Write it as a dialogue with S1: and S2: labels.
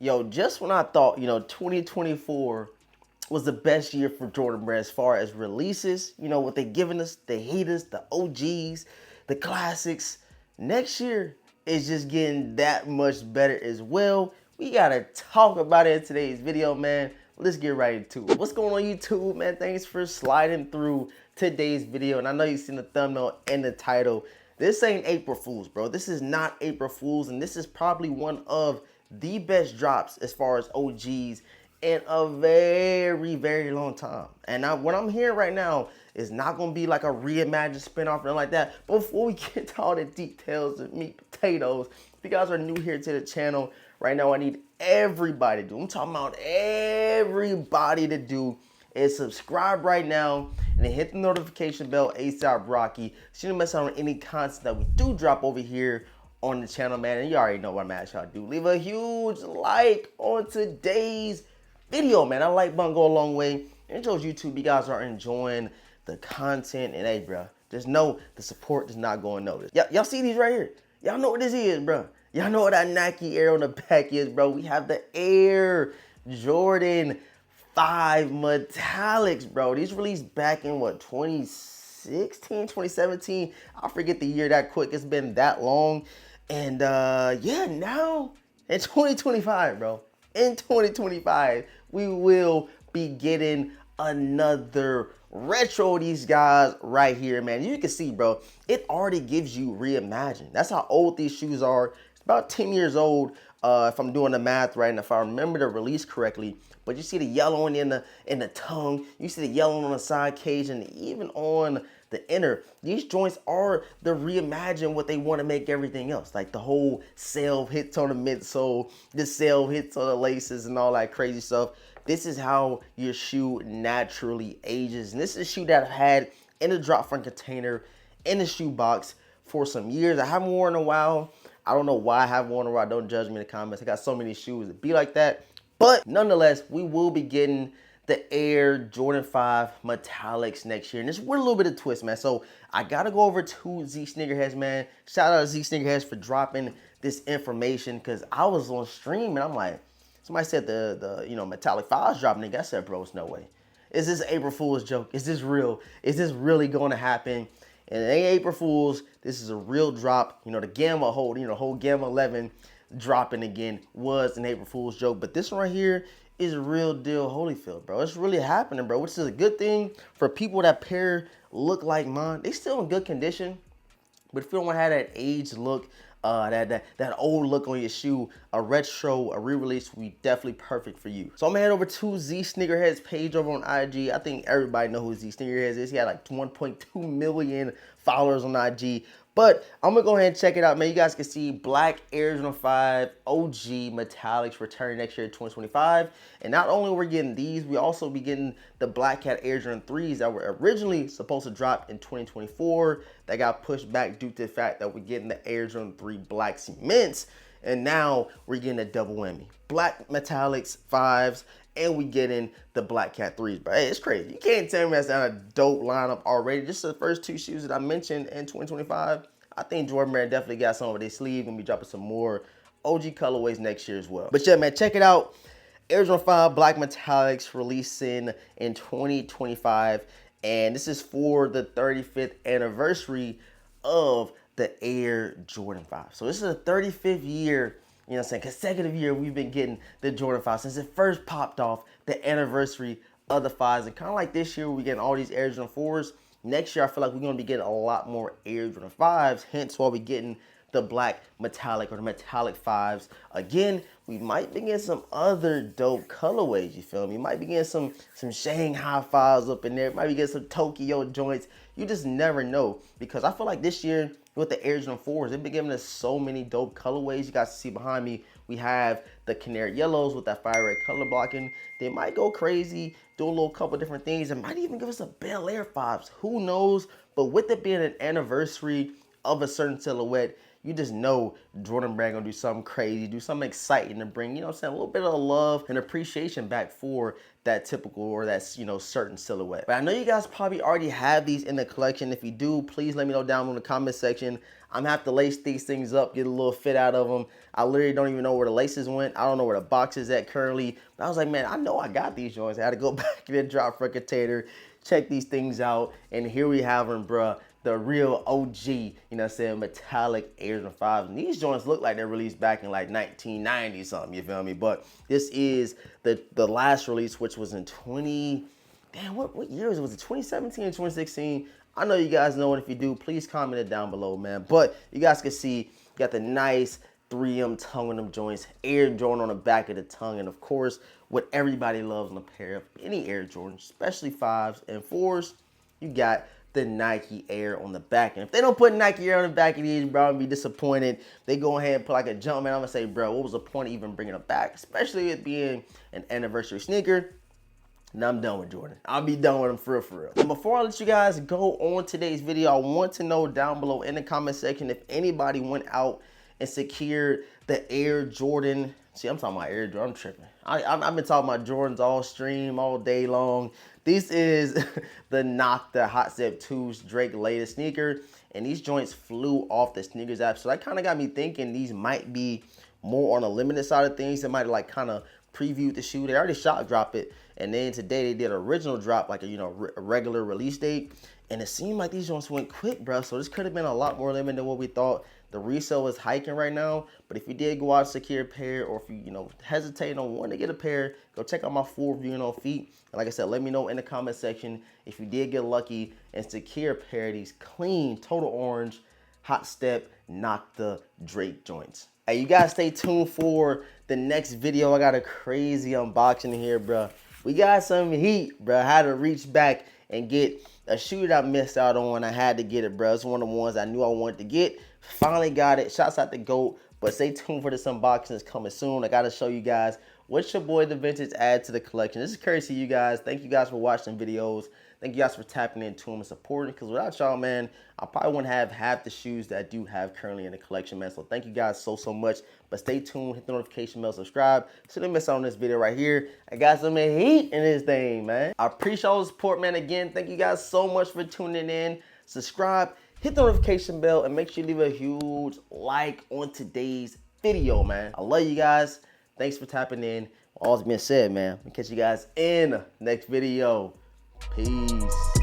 S1: Yo, just when I thought, 2024 was the best year for Jordan Brand as far as releases, what they giving us, the haters, the OGs, the classics. Next year is just getting that much better as well. We gotta talk about it in today's video, man. Let's get right into it. What's going on YouTube, man? Thanks for sliding through today's video. And I know you've seen the thumbnail and the title. This ain't April Fool's, bro. This is not April Fool's, and this is probably one of the best drops as far as OGs in a very, very long time. And what I'm hearing right now is not gonna be like a reimagined spinoff or anything like that. But before we get to all the details of meat potatoes, if you guys are new here to the channel, right now I need everybody to do, I'm talking about everybody to do, is subscribe right now and then hit the notification bell ASAP Rocky so you don't miss out on any content that we do drop over here on the channel, man. And you already know what I'm asking y'all to do. Leave a huge like on today's video, man. That like button go a long way. It shows YouTube you guys are enjoying the content. And hey, bro, just know the support does not go unnoticed. Y'all see these right here? Y'all know what this is, bro. Y'all know what that Nike Air on the back is, bro. We have the Air Jordan 5 Metallics, bro. These released back in what, 2016, 2017? I forget the year that quick. It's been that long. And yeah, now in 2025, bro, in 2025, we will be getting another retro of these guys right here, man. You can see, bro, it already gives you reimagined. That's how old these shoes are. It's about 10 years old, if I'm doing the math right, and if I remember the release correctly. But you see the yellow in the tongue, you see the yellow on the side cage, and even on the inner. These joints are the reimagine what they want to make everything else. Like the whole sail hits on the midsole, the sail hits on the laces and all that crazy stuff. This is how your shoe naturally ages. And this is a shoe that I've had in a drop front container, in the shoe box for some years. I haven't worn in a while. I don't know why I haven't worn in a while. Don't judge me in the comments. I got so many shoes that be like that. But nonetheless, we will be getting the Air Jordan 5 Metallics next year. And it's with a little bit of twist, man. So I got to go over to Z SneakerHeads, man. Shout out to Z SneakerHeads for dropping this information, because I was on stream and I'm like, somebody said the Metallic 5's dropping. I said, bro, it's no way. Is this April Fool's joke? Is this real? Is this really going to happen? And it ain't April Fool's. This is a real drop. The Gamma whole Gamma 11 dropping again was an April Fool's joke. But this one right here is a real deal Holyfield, bro. It's really happening, bro, which is a good thing for people that pair look like mine. They still in good condition, but if you don't want to have that aged look, that old look on your shoe, a retro, a re-release will be definitely perfect for you. So I'm gonna head over to Z SneakerHeads page over on IG. I think everybody knows who Z SneakerHeads is. He had like 1.2 million followers on IG. But I'm gonna go ahead and check it out, man. You guys can see black Air Jordan 5 OG Metallics returning next year, 2025. And not only we're getting these, we also be getting the Black Cat Air Jordan 3s that were originally supposed to drop in 2024. That got pushed back due to the fact that we're getting the Air Jordan 3 Black Cements. And now we're getting a double whammy. Black Metallics 5s, and we getting the Black Cat 3s. But hey, it's crazy. You can't tell me that's not a dope lineup already. Just the first two shoes that I mentioned in 2025. I think Jordan Brand definitely got some of their sleeve. Gonna be dropping some more OG colorways next year as well. But yeah, man, check it out. Air Jordan 5 Black Metallics releasing in 2025. And this is for the 35th anniversary of the Air Jordan 5. So this is a 35th year, consecutive year we've been getting the Jordan 5 since it first popped off, the anniversary of the 5s. And kind of like this year, we're getting all these Air Jordan 4s. Next year, I feel like we're going to be getting a lot more Air Jordan 5s, hence why we're getting the black metallic or the metallic 5s. Again, we might be getting some other dope colorways, you feel me? You might be getting some Shanghai 5s up in there. Might be getting some Tokyo joints. You just never know, because I feel like this year with the Air Jordan 4s, they've been giving us so many dope colorways. You guys see behind me, we have the canary yellows with that fire red color blocking. They might go crazy, do a little couple different things, and might even give us a Bel Air 5s. Who knows? But with it being an anniversary of a certain silhouette, you just know Jordan Brand gonna do something crazy, do something exciting to bring, you know what I'm saying, a little bit of love and appreciation back for that typical or that, you know, certain silhouette. But I know you guys probably already have these in the collection. If you do, please let me know down in the comment section. I'm gonna have to lace these things up, get a little fit out of them. I literally don't even know where the laces went. I don't know where the box is at currently. But I was like, man, I know I got these joints. I had to go back in the drop for a container, check these things out, and here we have them, bruh. The real OG, you know what I'm saying, metallic Airs and 5s. And these joints look like they're released back in like 1990 something, you feel me? But this is the last release, which was in what year was it? Was it 2017 or 2016? I know you guys know, and if you do, please comment it down below, man. But you guys can see, you got the nice 3M tongue on them joints, Air Jordan on the back of the tongue, and of course, what everybody loves on a pair of any Air Jordan, especially 5s and 4s, you got the Nike Air on the back. And if they don't put Nike Air on the back of these, bro, I'm gonna be disappointed. They go ahead and put like a Jumpman. I'm gonna say, bro, what was the point of even bringing it back, especially it being an anniversary sneaker? Now I'm done with Jordan. I'll be done with them for real. And before I let you guys go on today's video, I want to know down below in the comment section if anybody went out and secured the Air Jordan. See, I'm talking about Air Jordan. I'm tripping. I've been talking about Jordans all stream, all day long. This is the Knock the Hot Step 2's Drake latest sneaker. And these joints flew off the sneakers app. So that kind of got me thinking these might be more on the limited side of things. They might like kind of previewed the shoe. They already shot drop it. And then today they did an original drop, like a regular release date. And it seemed like these joints went quick, bro. So this could have been a lot more limited than what we thought. The resale is hiking right now, but if you did go out and secure a pair, or if you hesitate on wanting to get a pair, go check out my full review on feet. And like I said, let me know in the comment section if you did get lucky and secure a pair of these clean, total orange, hot step, Knock the Drake joints. Hey, you guys stay tuned for the next video. I got a crazy unboxing here, bro. We got some heat, bro. I had to reach back and get a shoe that I missed out on. I had to get it, bro. It's one of the ones I knew I wanted to get. Finally got it. Shouts out to GOAT. But stay tuned for this unboxing. It's coming soon. I got to show you guys what your boy DeVintage add to the collection. This is courtesy to you guys. Thank you guys for watching videos. Thank you guys for tapping into them and supporting. Because without y'all, man, I probably wouldn't have half the shoes that I do have currently in the collection, man. So thank you guys so much. But stay tuned. Hit the notification bell. Subscribe. So don't miss out on this video right here. I got some heat in this thing, man. I appreciate all the support, man. Again, thank you guys so much for tuning in. Subscribe. Hit the notification bell and make sure you leave a huge like on today's video, man. I love you guys. Thanks for tapping in. All's been said, man. I'll catch you guys in the next video. Peace.